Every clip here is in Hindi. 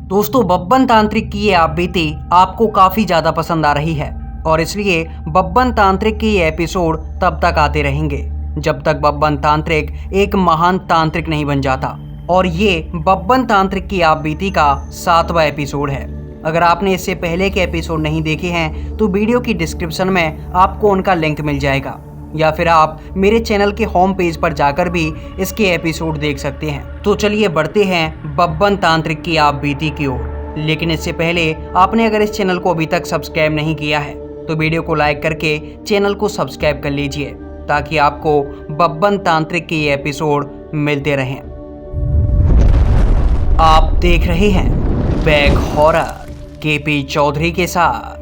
दोस्तों, बब्बन तांत्रिक की ये आप बीती आपको काफी ज्यादा पसंद आ रही है और इसलिए बब्बन तांत्रिक के ये एपिसोड तब तक आते रहेंगे जब तक बब्बन तांत्रिक एक महान तांत्रिक नहीं बन जाता। और ये बब्बन तांत्रिक की आप बीती का 7वां एपिसोड है। अगर आपने इससे पहले के एपिसोड नहीं देखे हैं तो वीडियो की डिस्क्रिप्शन में आपको उनका लिंक मिल जाएगा, या फिर आप मेरे चैनल के होम पेज पर जाकर भी इसके एपिसोड देख सकते हैं। तो चलिए बढ़ते हैं बब्बन तांत्रिक की आप बीती की ओर। लेकिन इससे पहले आपने अगर इस चैनल को अभी तक सब्सक्राइब नहीं किया है तो वीडियो को लाइक करके चैनल को सब्सक्राइब कर लीजिए ताकि आपको बब्बन तांत्रिक के ये एपिसोड मिलते रहें। आप देख रहे हैं बैग हॉरर केपी चौधरी के साथ।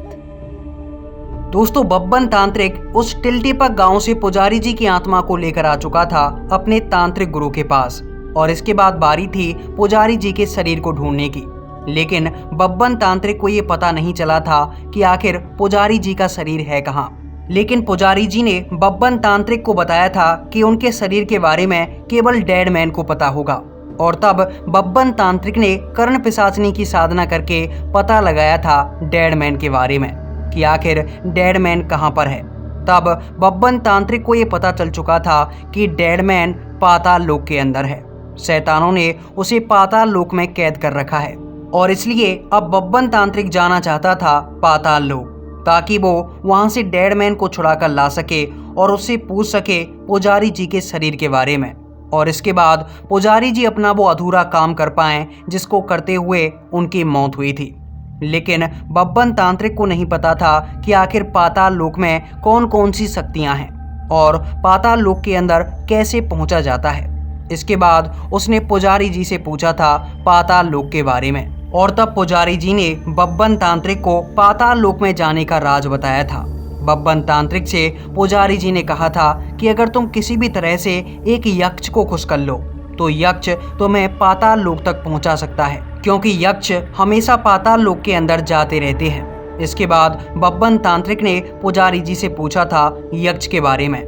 दोस्तों, बब्बन तांत्रिक उस टिल्टीपक गांव से पुजारी जी की आत्मा को लेकर आ चुका था अपने तांत्रिक गुरु के पास, और इसके बाद बारी थी पुजारी जी के शरीर को ढूंढने की। लेकिन बब्बन तांत्रिक को ये पता नहीं चला था कि आखिर पुजारी जी का शरीर है कहाँ। लेकिन पुजारी जी ने बब्बन तांत्रिक को बताया था कि उनके शरीर के बारे में केवल डेड मैन को पता होगा। और तब बब्बन तांत्रिक ने कर्ण पिशाचनी की साधना करके पता लगाया था डेड मैन के बारे में कि आखिर डेड मैन कहाँ पर है। तब बब्बन तांत्रिक को ये पता चल चुका था कि डेड मैन पाताल लोक के अंदर है। शैतानों ने उसे पाताल लोक में कैद कर रखा है और इसलिए अब बब्बन तांत्रिक जाना चाहता था पाताल लोक, ताकि वो वहां से डेड मैन को छुड़ा कर ला सके और उससे पूछ सके पुजारी जी के शरीर के बारे में। और इसके बाद पुजारी जी अपना वो अधूरा काम कर पाए जिसको करते हुए उनकी मौत हुई थी। लेकिन बब्बन तांत्रिक को नहीं पता था कि आखिर पाताल लोक में कौन कौन सी शक्तियां हैं और पाताल लोक के अंदर कैसे पहुंचा जाता है। इसके बाद उसने पुजारी जी से पूछा था पाताल लोक के बारे में, और तब पुजारी जी ने बब्बन तांत्रिक को पाताल लोक में जाने का राज बताया था। बब्बन तांत्रिक से पुजारी जी ने कहा था कि अगर तुम किसी भी तरह से एक यक्ष को खुश कर लो तो यक्ष तुम्हें पाताल लोक तक पहुंचा सकता है, क्योंकि यक्ष हमेशा पाताल लोक के अंदर जाते रहते हैं। इसके बाद बब्बन तांत्रिक ने पुजारी जी से पूछा था यक्ष के बारे में।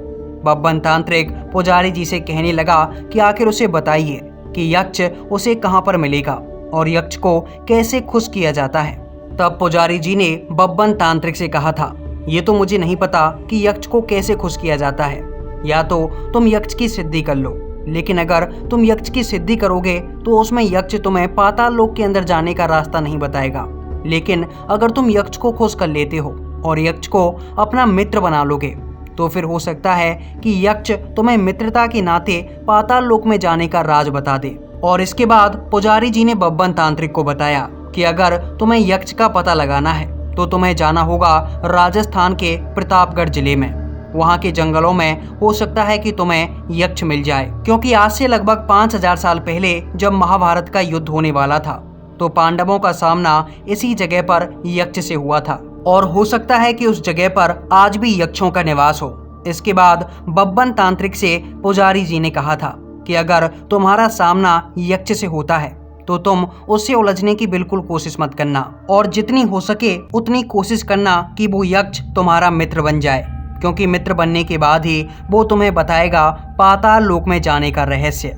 बब्बन तांत्रिक पुजारी जी से कहने लगा कि आखिर उसे बताइए कि यक्ष उसे कहाँ पर मिलेगा और यक्ष को कैसे खुश किया जाता है। तब पुजारी जी ने बब्बन तांत्रिक से कहा था, ये तो मुझे नहीं पता कि यक्ष को कैसे खुश किया जाता है। या तो तुम यक्ष की सिद्धि कर लो, लेकिन अगर तुम यक्ष की सिद्धि करोगे तो उसमें यक्ष तुम्हें पाताल लोक के अंदर जाने का रास्ता नहीं बताएगा। लेकिन अगर तुम यक्ष को खुश कर लेते हो और यक्ष को अपना मित्र बना लोगे तो फिर हो सकता है कि यक्ष तुम्हें मित्रता के नाते पाताल लोक में जाने का राज बता दे। और इसके बाद पुजारी जी ने बब्बन तांत्रिक को बताया कि अगर तुम्हें यक्ष का पता लगाना है तो तुम्हें जाना होगा राजस्थान के प्रतापगढ़ जिले में। वहाँ के जंगलों में हो सकता है कि तुम्हें यक्ष मिल जाए, क्योंकि आज से लगभग 5000 साल पहले जब महाभारत का युद्ध होने वाला था तो पांडवों का सामना इसी जगह पर यक्ष से हुआ था, और हो सकता है कि उस जगह पर आज भी यक्षों का निवास हो। इसके बाद बब्बन तांत्रिक से पुजारी जी ने कहा था कि अगर तुम्हारा सामना यक्ष से होता है तो तुम उससे उलझने की बिल्कुल कोशिश मत करना, और जितनी हो सके उतनी कोशिश करना कि वो यक्ष तुम्हारा मित्र बन जाए, क्योंकि मित्र बनने के बाद ही वो तुम्हें बताएगा पाताल लोक में जाने का रहस्य।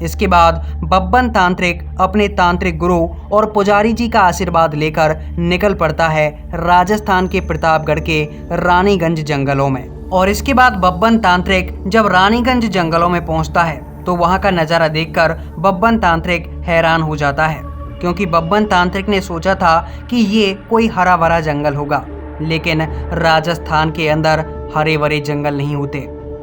इसके बाद बब्बन तांत्रिक अपने तांत्रिक गुरु और पुजारी जी का आशीर्वाद लेकर निकल पड़ता है राजस्थान के प्रतापगढ़ के रानीगंज जंगलों में। और इसके बाद बब्बन तांत्रिक जब रानीगंज जंगलों में पहुंचता है तो वहां का नज़ारा देखकर बब्बन तांत्रिक हैरान हो जाता है, क्योंकि बब्बन तांत्रिक ने सोचा था कि ये कोई हरा भरा जंगल होगा, लेकिन राजस्थान के अंदर हरे भरे जंगल नहीं होते।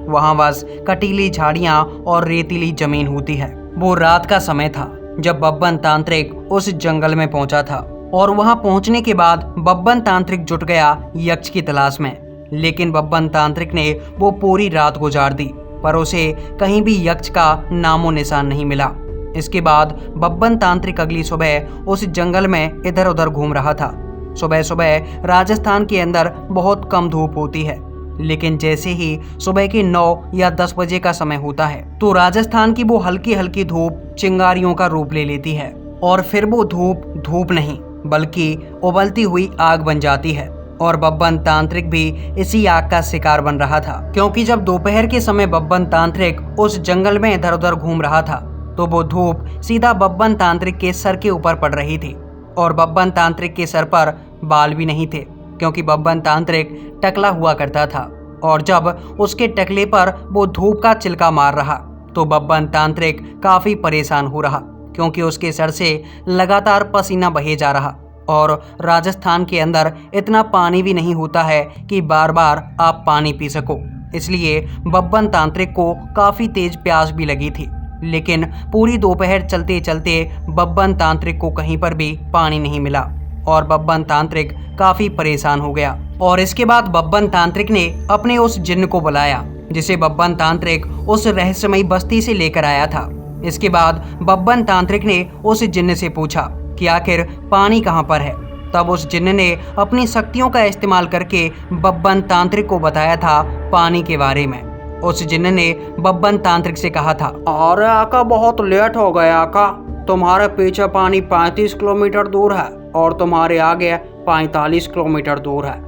वहां बस कटीली झाड़ियां और रेतीली जमीन होती है। वो रात का समय था जब बब्बन तांत्रिक उस जंगल में पहुंचा था, और वहां पहुंचने के बाद बब्बन तांत्रिक जुट गया यक्ष की तलाश में। लेकिन बब्बन तांत्रिक ने वो पूरी रात गुजार दी, पर उसे कहीं भी यक्ष का नामो निशान नहीं मिला। इसके बाद बब्बन तांत्रिक अगली सुबह उस जंगल में इधर उधर घूम रहा था। सुबह सुबह राजस्थान के अंदर बहुत कम धूप होती है, लेकिन जैसे ही सुबह के 9 या 10 बजे का समय होता है तो राजस्थान की वो हल्की हल्की धूप चिंगारियों का रूप ले लेती है, और फिर वो धूप नहीं बल्कि उबलती हुई आग बन जाती है। और बब्बन तांत्रिक भी इसी आग का शिकार बन रहा था, क्योंकि जब दोपहर के समय बब्बन तांत्रिक उस जंगल में इधर उधर घूम रहा था तो वो धूप सीधा बब्बन तांत्रिक के सर के ऊपर पड़ रही थी। और बब्बन तांत्रिक के सर पर बाल भी नहीं थे, क्योंकि बब्बन तांत्रिक टकला हुआ करता था। और जब उसके टकले पर वो धूप का चिलका मार रहा तो बब्बन तांत्रिक काफी परेशान हो रहा, क्योंकि उसके सर से लगातार पसीना बहे जा रहा। और राजस्थान के अंदर इतना पानी भी नहीं होता है कि बार बार आप पानी पी सको, इसलिए बब्बन तांत्रिक को काफी तेज प्यास भी लगी थी। लेकिन पूरी दोपहर चलते चलते बब्बन तांत्रिक को कहीं पर भी पानी नहीं मिला और बब्बन तांत्रिक काफी परेशान हो गया। और इसके बाद बब्बन तांत्रिक ने अपने उस जिन्न को बुलाया, जिसे बब्बन तांत्रिक उस रहस्यमयी बस्ती से लेकर आया था। इसके बाद बब्बन तांत्रिक ने उस जिन्न से पूछा कि आखिर पानी कहाँ पर है। तब उस जिन्न ने अपनी शक्तियों का इस्तेमाल करके बब्बन तांत्रिक को बताया था पानी के बारे में। उस जिन्न ने बब्बन तांत्रिक से कहा था, अरे आका बहुत लेट हो गया आका, तुम्हारे पीछे पानी 35 किलोमीटर दूर है और तुम्हारे आगे 45 किलोमीटर दूर है।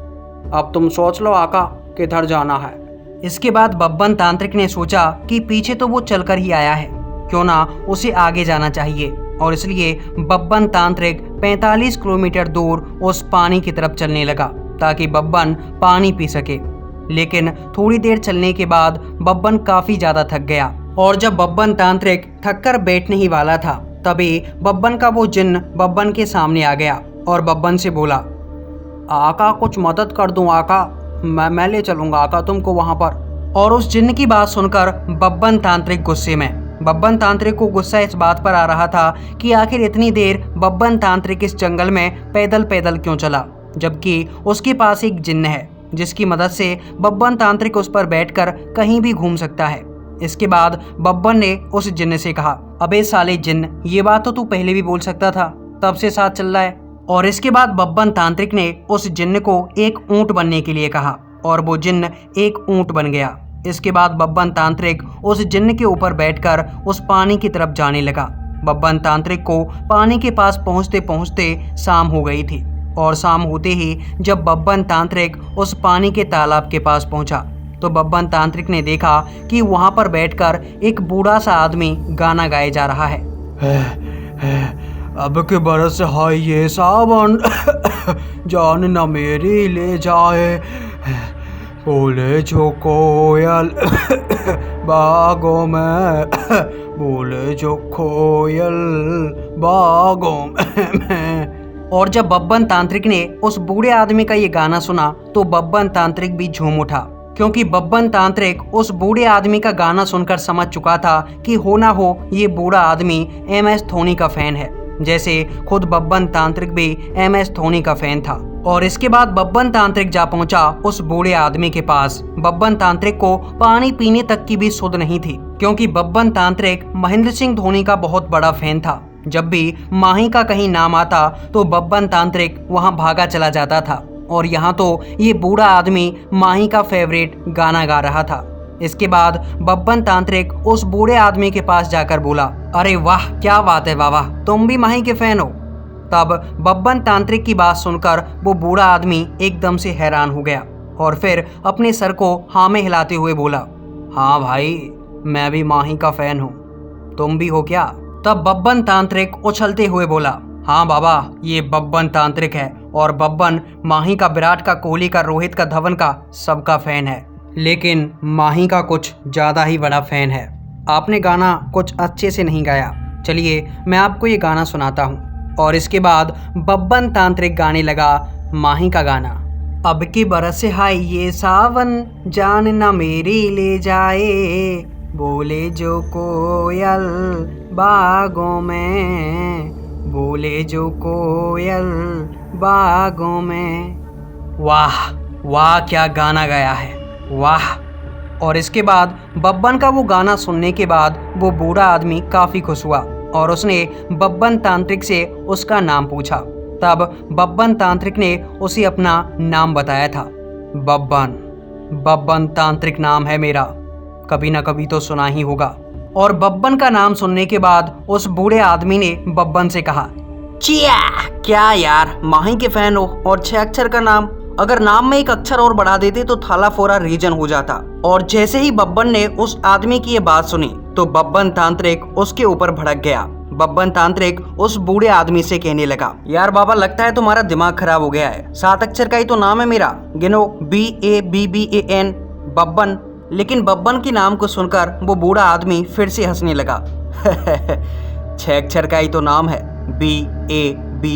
अब तुम सोच लो आका किधर जाना है। इसके बाद बब्बन तांत्रिक ने सोचा कि पीछे तो वो चलकर ही आया है, क्यों ना उसे आगे जाना चाहिए। और इसलिए बब्बन तांत्रिक 45 किलोमीटर दूर उस पानी की तरफ चलने लगा ताकि बब्बन पानी पी सके। लेकिन थोड़ी देर चलने के बाद बब्बन काफी ज्यादा थक गया और जब बब्बन तांत्रिक थककर बैठने ही वाला था तभी बब्बन का वो जिन्न बब्बन के सामने आ गया और बब्बन से बोला, आका कुछ मदद कर दूं आका, मैं ले चलूंगा आका तुमको वहां पर। और उस जिन्न की बात सुनकर बब्बन तांत्रिक गुस्से में। बब्बन तांत्रिक को गुस्सा इस बात पर आ रहा था कि आखिर इतनी देर बब्बन तांत्रिक इस जंगल में पैदल पैदल क्यों चला, जबकि उसके पास एक जिन्न है जिसकी मदद से बब्बन तांत्रिक उस पर बैठकर कहीं भी घूम सकता है। इसके बाद बब्बन ने उस जिन्न से कहा, अबे साले जिन्न, ये बात तो तू पहले भी बोल सकता था, तब से साथ चल रहा है। और इसके बाद बब्बन तांत्रिक ने उस जिन्न को एक ऊंट बनने के लिए कहा और वो जिन्न एक ऊंट बन गया। इसके बाद बब्बन तांत्रिक उस जिन्न के ऊपर बैठकर उस पानी की तरफ जाने लगा। बब्बन तांत्रिक को पानी के पास पहुंचते पहुंचते शाम हो गई थी और शाम होते ही जब बब्बन तांत्रिक उस पानी के तालाब के पास पहुंचा तो बब्बन तांत्रिक ने देखा कि वहां पर बैठकर एक बूढ़ा सा आदमी गाना गाए जा रहा है। अब के बरस है ये सावन जान न मेरी ले जाए, बोले जो कोयल बागों में, बोले जो कोयल बागों में। और जब बब्बन तांत्रिक ने उस बूढ़े आदमी का ये गाना सुना तो बब्बन तांत्रिक भी झूम उठा, क्योंकि बब्बन तांत्रिक उस बूढ़े आदमी का गाना सुनकर समझ चुका था कि हो ना हो ये बूढ़ा आदमी MS धोनी का फैन है, जैसे खुद बब्बन तांत्रिक भी MS धोनी का फैन था। और इसके बाद बब्बन तांत्रिक जा पहुंचा उस बूढ़े आदमी के पास। बब्बन तांत्रिक को पानी पीने तक की भी सुध नहीं थी, क्योंकि बब्बन तांत्रिक महेंद्र सिंह धोनी का बहुत बड़ा फैन था। जब भी माही का कहीं नाम आता तो बब्बन तांत्रिक वहां भागा चला जाता था और यहाँ तो ये बूढ़ा आदमी माही का फेवरेट गाना गा रहा था। इसके बाद बब्बन तांत्रिक उस बूढ़े आदमी के पास जाकर बोला, अरे वाह क्या बात है बाबा, तुम भी माही के फैन हो। तब बब्बन तांत्रिक की बात सुनकर वो बूढ़ा आदमी एकदम से हैरान हो गया और फिर अपने सर को हाँ में हिलाते हुए बोला, हाँ भाई मैं भी माही का फैन हूँ, तुम भी हो क्या? तब बब्बन तांत्रिक उछलते हुए बोला, हाँ बाबा ये बब्बन तांत्रिक है और बब्बन माही का, विराट का, कोहली का, रोहित का, धवन का, सबका फैन है, लेकिन माही का कुछ ज़्यादा ही बड़ा फैन है। आपने गाना कुछ अच्छे से नहीं गाया, चलिए मैं आपको ये गाना सुनाता हूँ। और इसके बाद बब्बन तांत्रिक गाने लगा माही का गाना। अब की बरस है ये सावन जान न मेरी ले जाए, बोले जो कोयल बागों में, बोले जो कोयल बागों में। वाह वाह क्या गाना गाया है, वाह। और इसके बाद बब्बन का वो गाना सुनने के बाद वो बूढ़ा आदमी काफ़ी खुश हुआ और उसने बब्बन तांत्रिक से उसका नाम पूछा। तब बब्बन तांत्रिक ने उसे अपना नाम बताया था। बब्बन, बब्बन तांत्रिक नाम है मेरा, कभी ना कभी तो सुना ही होगा। और बब्बन का नाम सुनने के बाद उस बूढ़े आदमी ने बब्बन से कहा, चिया क्या यार, माही के फैन हो और 6 अक्षर का नाम, अगर नाम में एक अक्षर और बढ़ा देते तो थाला फोरा रीजन हो जाता। और जैसे ही बब्बन ने उस आदमी की ये बात सुनी तो बब्बन तांत्रिक उसके ऊपर भड़क गया बब्बन तांत्रिक उस बूढ़े आदमी से कहने लगा, यार बाबा लगता है तुम्हारा दिमाग खराब हो गया है। 7 अक्षर का ही तो नाम है मेरा, गिनो, BABBAN, बब्बन। लेकिन बब्बन के नाम को सुनकर वो बूढ़ा आदमी फिर से हंसने लगा। 6 अक्षर का ही तो नाम है, BABBAN।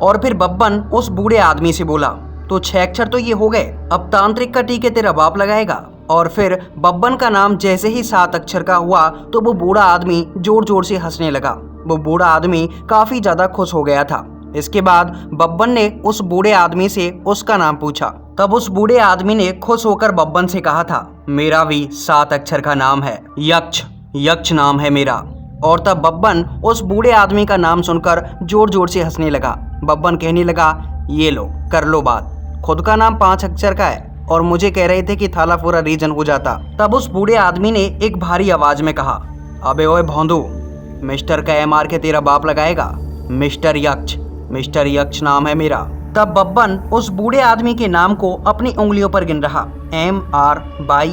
और फिर बब्बन उस बूढ़े आदमी से बोला, तो 6 अक्षर तो ये हो गए, अब तांत्रिक का टीके तेरा बाप लगाएगा। और फिर बब्बन का नाम जैसे ही 7 अक्षर का हुआ तो वो बूढ़ा आदमी जोर जोर से हंसने लगा। वो बूढ़ा आदमी काफी ज्यादा खुश हो गया था। इसके बाद बब्बन ने उस बूढ़े आदमी से उसका नाम पूछा। तब उस बूढ़े आदमी ने खुश होकर बब्बन से कहा था, मेरा भी 7 अक्षर का नाम है, यक्ष, यक्ष नाम है मेरा। और तब बब्बन उस बूढ़े आदमी का नाम सुनकर जोर जोर से हंसने लगा। बब्बन कहने लगा, ये लो कर लो बात, खुद का नाम 5 अक्षर का है और मुझे कह रहे थे कि थालाफोरा रीजन हो जाता। तब उस बूढ़े आदमी ने एक भारी आवाज में कहा, अबे ओए भोंदू, मिस्टर का MR के तेरा बाप लगाएगा, मिस्टर यक्ष, मिस्टर यक्ष नाम है मेरा। तब बब्बन उस बूढ़े आदमी के नाम को अपनी उंगलियों पर गिन रहा, MRYAKSH,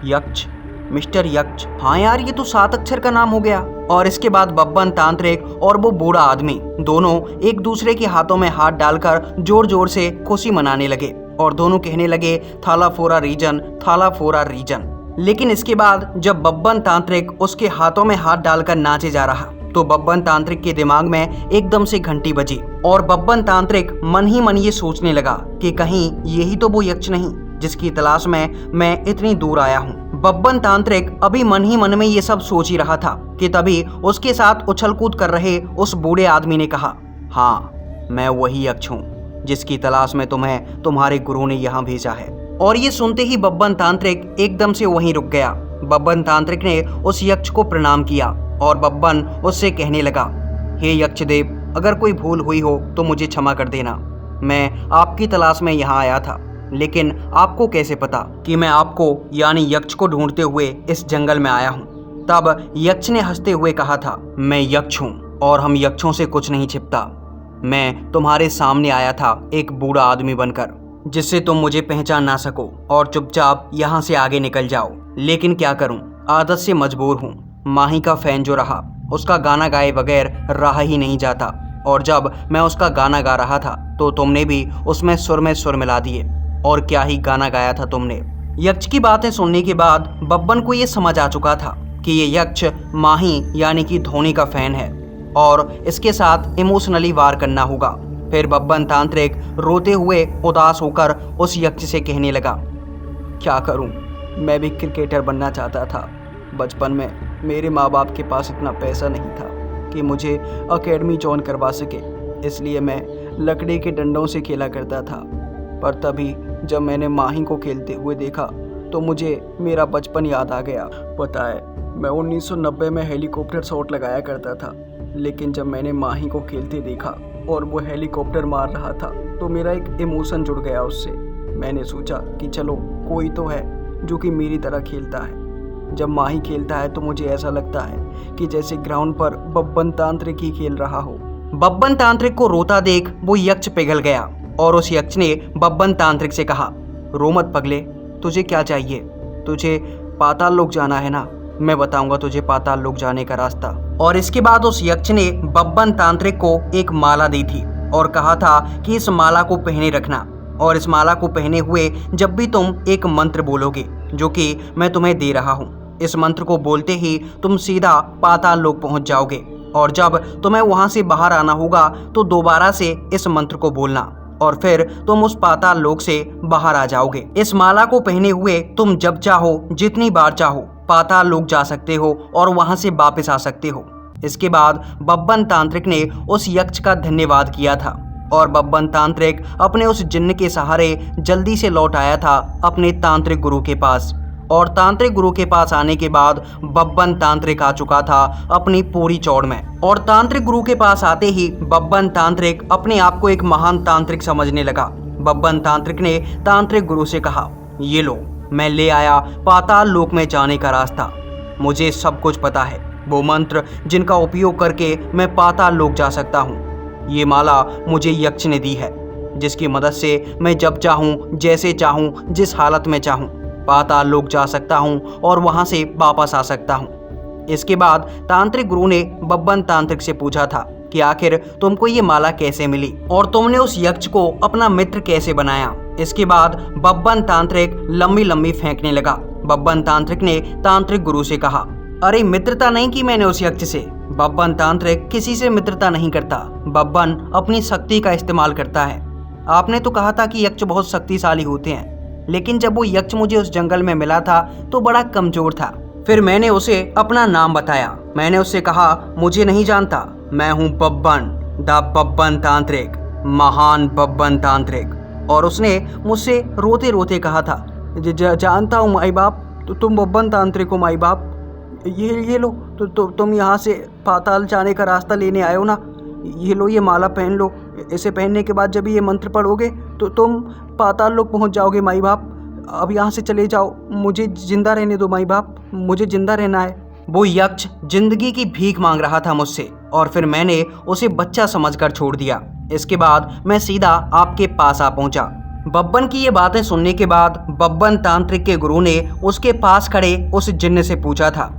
यक्ष, मिस्टर यक्ष। हाँ यार ये तो 7 अक्षर का नाम हो गया। और इसके बाद बब्बन तांत्रिक और वो बूढ़ा आदमी दोनों एक दूसरे के हाथों में हाथ डालकर जोर जोर से खुशी मनाने लगे और दोनों कहने लगे, थालाफोरा रीजन, थालाफोरा रीजन। लेकिन इसके बाद जब बब्बन तांत्रिक उसके हाथों में हाथ डालकर नाचे जा रहा तो बब्बन तांत्रिक के दिमाग में एकदम से घंटी बजी और बब्बन तांत्रिक मन ही मन ये सोचने लगा कि कहीं यही तो वो यक्ष नहीं जिसकी तलाश में मैं इतनी दूर आया हूँ। बब्बन तांत्रिक अभी मन ही मन में ये सब सोच ही रहा था कि तभी उसके साथ उछल कूद कर रहे उस बूढ़े आदमी ने कहा, हाँ मैं वही यक्ष हूँ जिसकी तलाश में तुम्हें तुम्हारे गुरु ने यहाँ भेजा है। और ये सुनते ही बब्बन तांत्रिक एकदम से वहीं रुक गया। बब्बन तांत्रिक ने उस यक्ष को प्रणाम किया और बब्बन उससे कहने लगा, हे यक्षदेव, अगर कोई भूल हुई हो तो मुझे क्षमा कर देना। मैं आपकी तलाश में यहाँ आया था, लेकिन आपको कैसे पता कि मैं आपको यानी यक्ष को ढूंढते हुए इस जंगल में आया हूँ। तब यक्ष ने हंसते हुए कहा था, मैं यक्ष हूँ और हम यक्षों से कुछ नहीं छिपता। मैं तुम्हारे सामने आया था एक बूढ़ा आदमी बनकर, जिससे तुम मुझे पहचान ना सको और चुपचाप यहाँ से आगे निकल जाओ। लेकिन क्या करूँ, आदत से मजबूर हूँ। माही का फैन जो रहा उसका गाना गाए बगैर रहा ही नहीं जाता, और जब मैं उसका गाना गा रहा था तो तुमने भी उसमें सुर मिला दिए, और क्या ही गाना गाया था तुमने। यक्ष की बातें सुनने के बाद बब्बन को ये समझ आ चुका था कि ये यक्ष माही यानी कि धोनी का फैन है और इसके साथ इमोशनली वार करना होगा। फिर बब्बन तांत्रिक रोते हुए उदास होकर उस यक्ष से कहने लगा, क्या करूं, मैं भी क्रिकेटर बनना चाहता था। बचपन में मेरे माँ बाप के पास इतना पैसा नहीं था कि मुझे एकेडमी जॉइन करवा सके, इसलिए मैं लकड़ी के डंडों से खेला करता था। पर तभी जब मैंने माही को खेलते हुए देखा तो मुझे मेरा बचपन याद आ गया। पता है, मैं 1990 में हेलीकॉप्टर शॉट लगाया करता था, लेकिन जब मैंने माही को खेलते देखा और वो हेलीकॉप्टर मार रहा था तो मेरा एक इमोशन जुड़ गया उससे। मैंने सोचा कि चलो कोई तो है जो कि मेरी तरह खेलता है। जब माही खेलता है तो मुझे ऐसा लगता है कि जैसे ग्राउंड पर बब्बन तांत्रिक ही खेल रहा हो। बब्बन तांत्रिक को रोता देख वो यक्ष पिघल गया और उस यक्ष ने बब्बन तांत्रिक से कहा, रो मत पगले, तुझे क्या चाहिए? तुझे पाताल लोक जाना है ना? मैं बताऊंगा तुझे पाताल लोक जाने का रास्ता। और इसके बाद उस यक्ष ने बब्बन तांत्रिक को एक माला दी थी और कहा था कि इस माला को पहने रखना, और इस माला को पहने हुए जब भी तुम एक मंत्र बोलोगे जो कि मैं तुम्हें दे रहा हूँ, इस मंत्र को बोलते ही तुम सीधा पाताल लोक पहुंच जाओगे, और जब तुम्हें वहां से बाहर आना होगा तो दोबारा से इस मंत्र को बोलना और फिर तुम उस पाताल लोक से बाहर आ जाओगे। इस माला को पहने हुए तुम जब चाहो जितनी बार चाहो पाताल लोक जा सकते हो और वहां से वापस आ सकते हो। इसके बाद बब्बन तांत्रिक ने उस यक्ष का धन्यवाद किया था और बब्बन तांत्रिक अपने उस जिन्न के सहारे जल्दी से लौट आया था अपने तांत्रिक गुरु के पास। और तांत्रिक गुरु के पास आने के बाद बब्बन तांत्रिक आ चुका था अपनी पूरी चौड़ में। और तांत्रिक गुरु के पास आते ही बब्बन तांत्रिक अपने आप को एक महान तांत्रिक समझने लगा। बब्बन तांत्रिक ने तांत्रिक गुरु से कहा, ये लो, मैं ले आया पाताल लोक में जाने का रास्ता। मुझे सब कुछ पता है, वो मंत्र जिनका उपयोग करके मैं पाताल लोक जा सकता हूँ। ये माला मुझे यक्ष ने दी है, जिसकी मदद से मैं जब चाहूँ, जैसे चाहूँ, जिस हालत में चाहूँ पाताल लोक जा सकता हूँ और वहाँ से वापस आ सकता हूँ। इसके बाद तांत्रिक गुरु ने बब्बन तांत्रिक से पूछा था कि आखिर तुमको ये माला कैसे मिली और तुमने उस यक्ष को अपना मित्र कैसे बनाया। इसके बाद बब्बन तांत्रिक लंबी लंबी फेंकने लगा। बब्बन तांत्रिक ने तांत्रिक गुरु से कहा, अरे मित्रता नहीं की मैंने उस यक्ष से। बब्बन तांत्रिक किसी से मित्रता नहीं करता, बब्बन अपनी शक्ति का इस्तेमाल करता है। आपने तो कहा था कि यक्ष बहुत शक्तिशाली होते हैं, लेकिन जब वो यक्ष मुझे उस जंगल में मिला था तो बड़ा कमजोर था। फिर मैंने उसे अपना नाम बताया। मैंने उससे कहा, मुझे नहीं जानता, मैं हूँ बब्बन, द बब्बन तांत्रिक, महान बब्बन तांत्रिक। और उसने मुझसे रोते रोते कहा था, जानता हूँ माई बाप, तो तुम बब्बन तांत्रिक हो माई बाप। ये लो, तो तुम यहाँ से पाताल जाने का रास्ता लेने आए हो ना, ये लो, ये माला पहन लो। इसे पहनने के बाद जब ये मंत्र पढ़ोगे तो तुम पाताल लोक पहुँच जाओगे माई बाप। अब यहाँ से चले जाओ, मुझे जिंदा रहने दो माई बाप, मुझे जिंदा रहना है। वो यक्ष जिंदगी की भीख मांग रहा था मुझसे और फिर मैंने उसे बच्चा समझकर छोड़ दिया। इसके बाद मैं सीधा आपके पास आ पहुंचा। बब्बन की ये बातें सुनने के बाद बब्बन तांत्रिक के गुरु ने उसके पास खड़े उस जिन्न से पूछा था,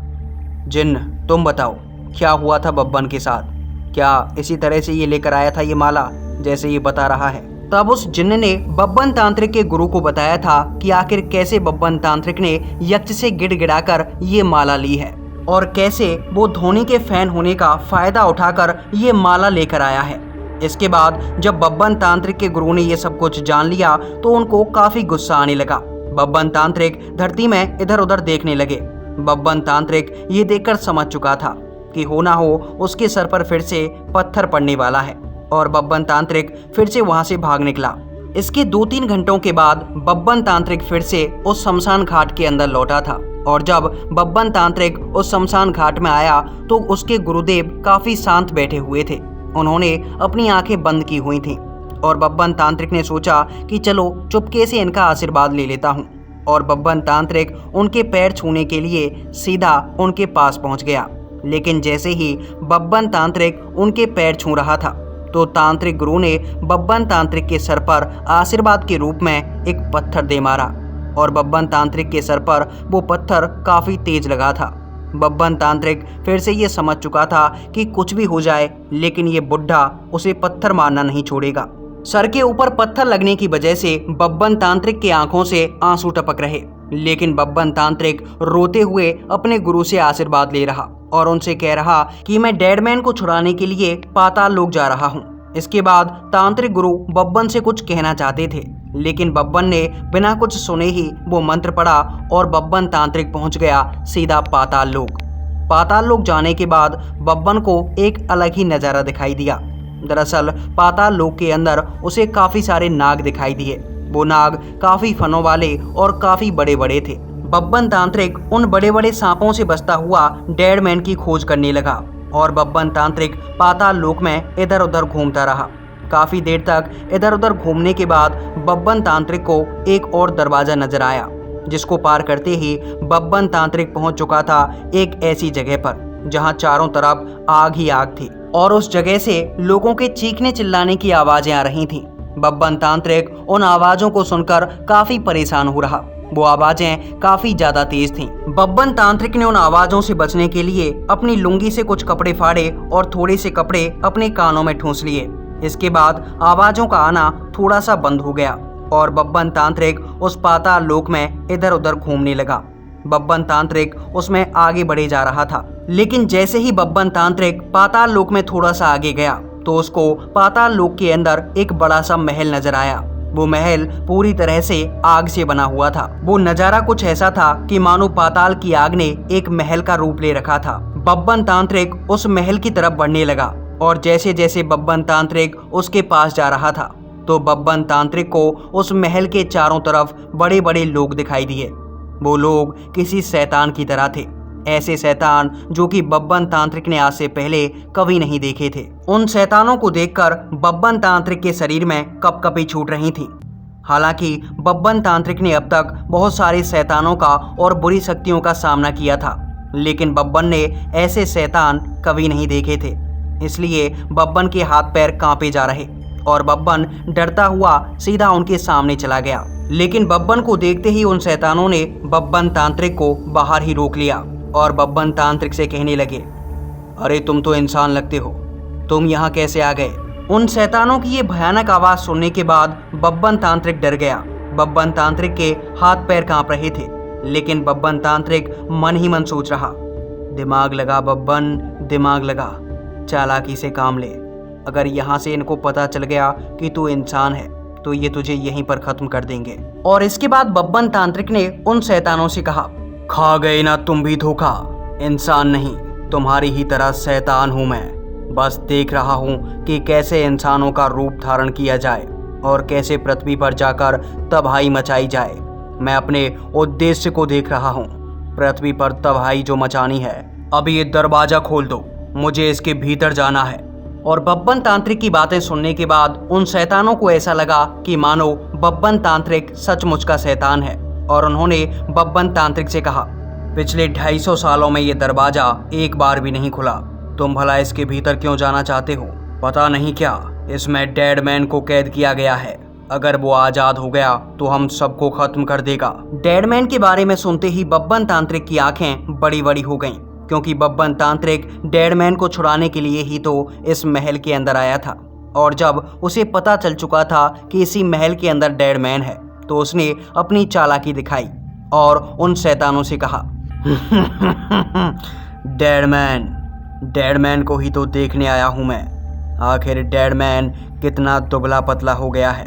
जिन्न तुम बताओ क्या हुआ था बब्बन के साथ, क्या इसी तरह से ये लेकर आया था ये माला जैसे ये बता रहा है। तब उस जिन्न ने बब्बन तांत्रिक के गुरु को बताया था कि आखिर कैसे बब्बन तांत्रिक ने यक्ष से गिड़गिड़ाकर ये माला ली है और कैसे वो धोनी के फैन होने का फायदा उठाकर ये माला लेकर आया है। इसके बाद जब बब्बन तांत्रिक के गुरु ने ये सब कुछ जान लिया तो उनको काफी गुस्सा आने लगा। बब्बन तांत्रिक धरती में इधर उधर देखने लगे। बब्बन तांत्रिक ये देखकर समझ चुका था कि हो ना हो उसके सर पर फिर से पत्थर पड़ने वाला है और बब्बन तांत्रिक फिर से वहां से भाग निकला। इसके 2-3 घंटों के बाद बब्बन तांत्रिक फिर से उस शमशान घाट के अंदर लौटा था और जब बब्बन तांत्रिक उस शमशान घाट में आया तो उसके गुरुदेव काफी शांत बैठे हुए थे। उन्होंने अपनी आंखें बंद की हुई थीं और बब्बन तांत्रिक ने सोचा कि चलो चुपके से इनका आशीर्वाद ले लेता हूँ। और बब्बन तांत्रिक उनके पैर छूने के लिए सीधा उनके पास पहुँच गया। लेकिन जैसे ही बब्बन तांत्रिक उनके पैर छू रहा था तो तांत्रिक गुरु ने बब्बन तांत्रिक के सर पर आशीर्वाद के रूप में एक पत्थर दे मारा और बब्बन तांत्रिक के सर पर वो पत्थर काफ़ी तेज लगा था। बब्बन तांत्रिक फिर से ये समझ चुका था कि कुछ भी हो जाए लेकिन ये बुढ़ा उसे पत्थर मारना नहीं छोड़ेगा। सर के ऊपर पत्थर लगने की वजह से बब्बन तांत्रिक की आंखों से आंसू टपक रहे, लेकिन बब्बन तांत्रिक रोते हुए अपने गुरु से आशीर्वाद ले रहा और उनसे कह रहा कि मैं डेडमैन को छुड़ाने के लिए पाताल लोक जा रहा हूँ। इसके बाद तांत्रिक गुरु बब्बन से कुछ कहना चाहते थे, लेकिन बब्बन ने बिना कुछ सुने ही वो मंत्र पढ़ा और बब्बन तांत्रिक पहुंच गया सीधा पाताल लोक। पाताल लोक जाने के बाद बब्बन को एक अलग ही नज़ारा दिखाई दिया। दरअसल पाताल लोक के अंदर उसे काफ़ी सारे नाग दिखाई दिए। वो नाग काफ़ी फनों वाले और काफ़ी बड़े बड़े थे। बब्बन तांत्रिक उन बड़े बड़े सांपों से बचता हुआ डेडमैन की खोज करने लगा और बब्बन तांत्रिक पाताल लोक में इधर उधर घूमता रहा। काफ़ी देर तक इधर उधर घूमने के बाद बब्बन तांत्रिक को एक और दरवाज़ा नजर आया, जिसको पार करते ही बब्बन तांत्रिक पहुंच चुका था एक ऐसी जगह पर जहां चारों तरफ आग ही आग थी और उस जगह से लोगों के चीखने चिल्लाने की आवाज़ें आ रही थीं। बब्बन तांत्रिक उन आवाज़ों को सुनकर काफ़ी परेशान हो रहा। वो आवाज़ें काफ़ी ज़्यादा तेज थीं। बब्बन तांत्रिक ने उन आवाज़ों से बचने के लिए अपनी लुंगी से कुछ कपड़े फाड़े और थोड़े से कपड़े अपने कानों में ठूंस लिए। इसके बाद आवाज़ों का आना थोड़ा सा बंद हो गया और बब्बन तांत्रिक उस पाताल लोक में इधर उधर घूमने लगा। बब्बन तांत्रिक उसमें आगे बढ़े जा रहा था, लेकिन जैसे ही बब्बन तांत्रिक पाताल लोक में थोड़ा सा आगे गया तो उसको पाताल लोक के अंदर एक बड़ा सा महल नजर आया। वो महल पूरी तरह से आग से बना हुआ था। वो नजारा कुछ ऐसा था कि मानो पाताल की आग ने एक महल का रूप ले रखा था। बब्बन तांत्रिक उस महल की तरफ बढ़ने लगा और जैसे जैसे बब्बन तांत्रिक उसके पास जा रहा था तो बब्बन तांत्रिक को उस महल के चारों तरफ बड़े बड़े लोग दिखाई दिए। वो लोग किसी शैतान की तरह थे, ऐसे शैतान जो कि बब्बन तांत्रिक ने आज से पहले कभी नहीं देखे थे। उन शैतानों को देखकर बब्बन तांत्रिक के शरीर में कपकपी छूट रही थी। हालांकि बब्बन तांत्रिक ने अब तक बहुत सारे शैतानों का और बुरी शक्तियों का सामना किया था, लेकिन बब्बन ने ऐसे शैतान कभी नहीं देखे थे। इसलिए बब्बन के हाथ पैर कांपे जा रहे और बब्बन डरता हुआ सीधा उनके सामने चला गया। लेकिन बब्बन को देखते ही उन शैतानों ने बब्बन तांत्रिक को बाहर ही रोक लिया और बब्बन तांत्रिक से कहने लगे, अरे तुम तो इंसान लगते हो, तुम यहाँ कैसे आ गए? उन शैतानों की ये भयानक आवाज सुनने के बाद बब्बन तांत्रिक डर गया। बब्बन तांत्रिक के हाथ पैर कांप रहे थे, लेकिन बब्बन तांत्रिक मन ही मन सोच रहा, दिमाग लगा बब्बन, दिमाग लगा, चालाकी से काम ले। अगर यहाँ से इनको पता चल गया कि तू इंसान है तो ये तुझे यहीं पर खत्म कर देंगे। और इसके बाद बब्बन तांत्रिक ने उन शैतानों से कहा, खा गए ना तुम भी धोखा, इंसान नहीं तुम्हारी ही तरह शैतान हूँ मैं। बस देख रहा हूँ कि कैसे इंसानों का रूप धारण किया जाए और कैसे पृथ्वी पर जाकर तबाही मचाई जाए। मैं अपने उद्देश्य को देख रहा हूँ, पृथ्वी पर तबाही जो मचानी है। अभी ये दरवाजा खोल दो, मुझे इसके भीतर जाना है। और बब्बन तांत्रिक की बातें सुनने के बाद उन शैतानों को ऐसा लगा कि मानो बब्बन तांत्रिक सचमुच का शैतान है। और उन्होंने बब्बन तांत्रिक से कहा, पिछले 250 सालों में ये दरवाजा एक बार भी नहीं खुला, तुम भला इसके भीतर क्यों जाना चाहते हो? पता नहीं क्या इसमें डेड मैन को कैद किया गया है, अगर वो आजाद हो गया तो हम सबको खत्म कर देगा। डेड मैन के बारे में सुनते ही बब्बन तांत्रिक की आंखें बड़ी बड़ी हो गईं, क्योंकि बब्बन तांत्रिक डेड मैन को छुड़ाने के लिए ही तो इस महल के अंदर आया था। और जब उसे पता चल चुका था कि इसी महल के अंदर डेड मैन है तो उसने अपनी चालाकी दिखाई और उन शैतानों से कहा, डेड मैन को ही तो देखने आया हूँ मैं। आखिर डेड मैन कितना दुबला पतला हो गया है,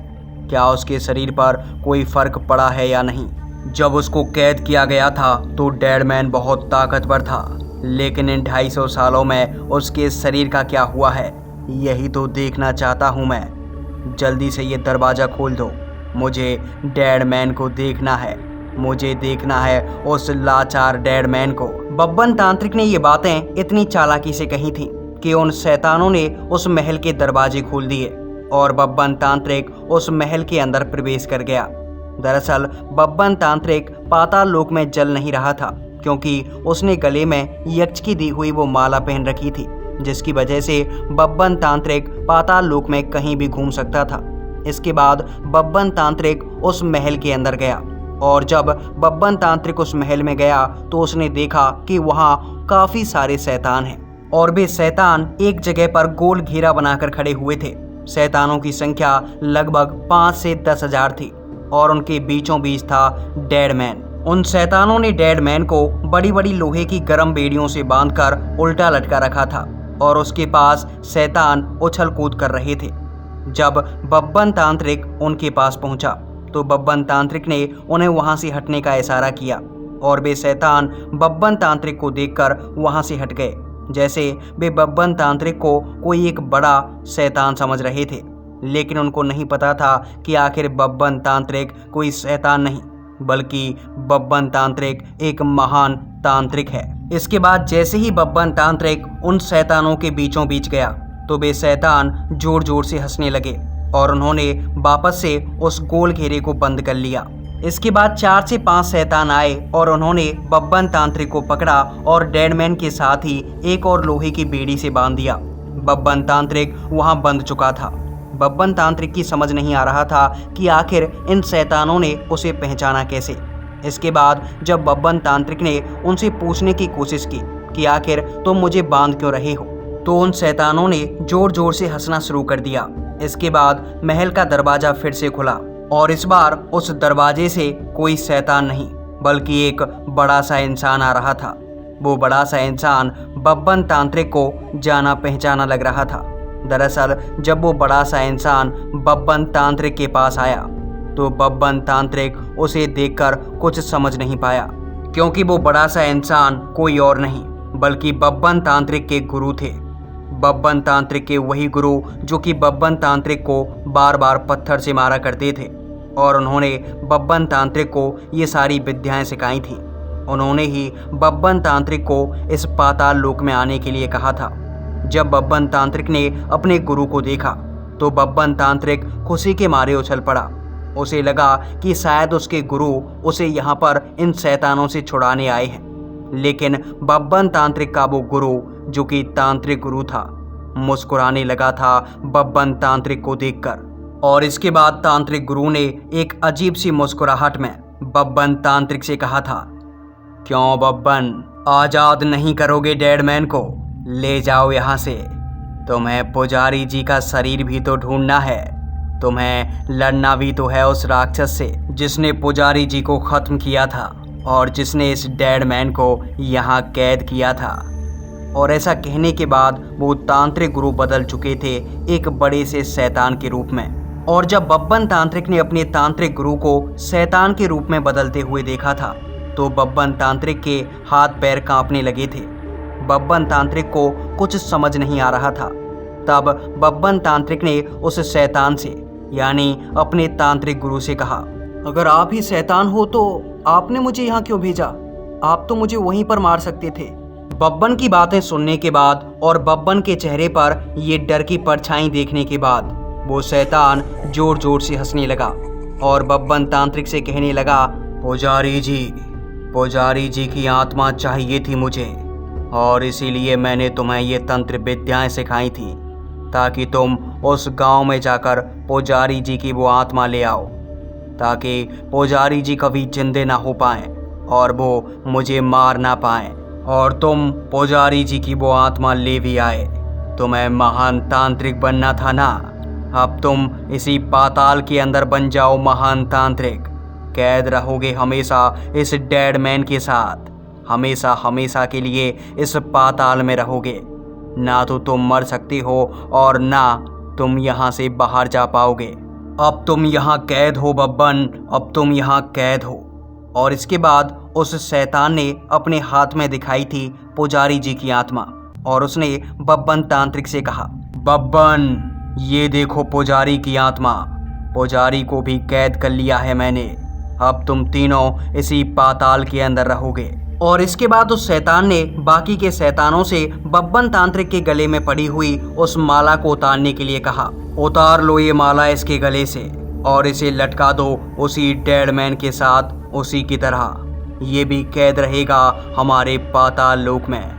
क्या उसके शरीर पर कोई फर्क पड़ा है या नहीं? जब उसको कैद किया गया था तो डेड मैन बहुत ताकतवर था, लेकिन इन 250 सालों में उसके शरीर का क्या हुआ है यही तो देखना चाहता हूँ मैं। जल्दी से ये दरवाज़ा खोल दो, मुझे डेड मैन को देखना है, मुझे देखना है उस लाचार डेड मैन को। बब्बन तांत्रिक ने ये बातें इतनी चालाकी से कही थी कि उन शैतानों ने उस महल के दरवाजे खोल दिए और बब्बन तांत्रिक उस महल के अंदर प्रवेश कर गया। दरअसल बब्बन तांत्रिक पाताल लोक में जल नहीं रहा था, क्योंकि उसने गले में यक्ष की दी हुई वो माला पहन रखी थी, जिसकी वजह से बब्बन तांत्रिक पाताल लोक में कहीं भी घूम सकता था। इसके बाद बब्बन तांत्रिक उस महल के अंदर गया और जब बब्बन तांत्रिक उस महल में गया तो उसने देखा कि वहाँ काफी सारे शैतान हैं और वे शैतान एक जगह पर गोल घेरा बनाकर खड़े हुए थे। शैतानों की संख्या लगभग 5 से 10 हजार थी और उनके बीचों बीच था डेड मैन। उन शैतानों ने डेड मैन को बड़ी बड़ी लोहे की गर्म बेड़ियों से बांधकर उल्टा लटका रखा था और उसके पास शैतान उछल कूद कर रहे थे। जब बब्बन तांत्रिक उनके पास पहुंचा तो बब्बन तांत्रिक ने उन्हें वहां से हटने का इशारा किया और वे शैतान बब्बन तांत्रिक को देखकर वहां से हट गए, जैसे वे बब्बन तांत्रिक को कोई एक बड़ा शैतान समझ रहे थे। लेकिन उनको नहीं पता था कि आखिर बब्बन तांत्रिक कोई शैतान नहीं, बल्कि बब्बन तांत्रिक एक महान तांत्रिक है। इसके बाद जैसे ही बब्बन तांत्रिक उन शैतानों के बीचों बीच गया तो वे शैतान जोर जोर से हंसने लगे और उन्होंने वापस से उस गोल घेरे को बंद कर लिया। इसके बाद 4 से 5 शैतान आए और उन्होंने बब्बन तांत्रिक को पकड़ा और डेडमैन के साथ ही एक और लोहे की बेड़ी से बांध दिया। बब्बन तांत्रिक वहां बंध चुका था। बब्बन तांत्रिक की समझ नहीं आ रहा था कि आखिर इन शैतानों ने उसे पहचाना कैसे। इसके बाद जब बब्बन तांत्रिक ने उनसे पूछने की कोशिश की कि आखिर तुम मुझे बांध क्यों रहे हो, तो उन शैतानों ने जोर जोर से हंसना शुरू कर दिया। इसके बाद महल का दरवाजा फिर से खुला और इस बार उस दरवाजे से कोई शैतान नहीं बल्कि एक बड़ा सा इंसान आ रहा था। वो बड़ा सा इंसान बब्बन तांत्रिक को जाना पहचाना लग रहा था। दरअसल जब वो बड़ा सा इंसान बब्बन तांत्रिक के पास आया तो बब्बन तांत्रिक उसे देखकर कुछ समझ नहीं पाया, क्योंकि वो बड़ा सा इंसान कोई और नहीं बल्कि बब्बन तांत्रिक के गुरु थे। बब्बन तांत्रिक के वही गुरु जो कि बब्बन तांत्रिक को बार बार पत्थर से मारा करते थे और उन्होंने बब्बन तांत्रिक को ये सारी विद्याएं सिखाई थी। उन्होंने ही बब्बन तांत्रिक को इस पाताल लोक में आने के लिए कहा था। जब बब्बन तांत्रिक ने अपने गुरु को देखा तो बब्बन तांत्रिक खुशी के मारे उछल पड़ा। उसे लगा कि शायद उसके गुरु उसे यहाँ पर इन शैतानों से छुड़ाने आए हैं, लेकिन बब्बन तांत्रिक का वो गुरु जो कि तांत्रिक गुरु था मुस्कुराने लगा था बब्बन तांत्रिक को देखकर। और इसके बाद तांत्रिक गुरु ने एक अजीब सी मुस्कुराहट में बब्बन तांत्रिक से कहा था, क्यों बब्बन, आजाद नहीं करोगे डेड मैन को? ले जाओ यहाँ से। तुम्हें पुजारी जी का शरीर भी तो ढूंढना है, तुम्हें लड़ना भी तो है उस राक्षस से जिसने पुजारी जी को खत्म किया था और जिसने इस डेड मैन को यहाँ कैद किया था। और ऐसा कहने के बाद वो तांत्रिक गुरु बदल चुके थे एक बड़े से शैतान के रूप में। और जब बब्बन तांत्रिक ने अपने तांत्रिक गुरु को शैतान के रूप में बदलते हुए देखा था तो बब्बन तांत्रिक के हाथ पैर कांपने लगे थे। बब्बन तांत्रिक को कुछ समझ नहीं आ रहा था। तब बब्बन तांत्रिक ने उस शैतान से यानी अपने तांत्रिक गुरु से कहा, अगर आप ही शैतान हो तो आपने मुझे यहाँ क्यों भेजा? आप तो मुझे वहीं पर मार सकते थे। बब्बन की बातें सुनने के बाद और बब्बन के चेहरे पर ये डर की परछाई देखने के बाद वो शैतान जोर जोर से हंसने लगा और बब्बन तांत्रिक से कहने लगा, पुजारी जी की आत्मा चाहिए थी मुझे और इसीलिए मैंने तुम्हें ये तंत्र विद्याएं सिखाई थी ताकि तुम उस गांव में जाकर पुजारी जी की वो आत्मा ले आओ, ताकि पुजारी जी कभी जिंदे ना हो पाएं और वो मुझे मार ना पाएं और तुम पुजारी जी की वो आत्मा ले भी आए। तुम्हें महान तांत्रिक बनना था ना, अब तुम इसी पाताल के अंदर बन जाओ महान तांत्रिक। कैद रहोगे हमेशा इस डेड मैन के साथ, हमेशा हमेशा के लिए इस पाताल में रहोगे। ना तो तुम मर सकते हो और ना तुम यहाँ से बाहर जा पाओगे। अब तुम यहाँ कैद हो बब्बन, अब तुम यहाँ कैद हो। और इसके बाद उस शैतान ने अपने हाथ में दिखाई थी पुजारी जी की आत्मा और उसने बब्बन तांत्रिक से कहा, बब्बन ये देखो पुजारी की आत्मा, पुजारी को भी कैद कर लिया है मैंने। अब तुम तीनों इसी पाताल के अंदर रहोगे। और इसके बाद उस शैतान ने बाकी के शैतानों से बब्बन तांत्रिक के गले में पड़ी हुई उस माला को उतारने के लिए कहा, उतार लो ये माला इसके गले से और इसे लटका दो उसी डेड मैन के साथ, उसी की तरह ये भी कैद रहेगा हमारे पाताल लोक में।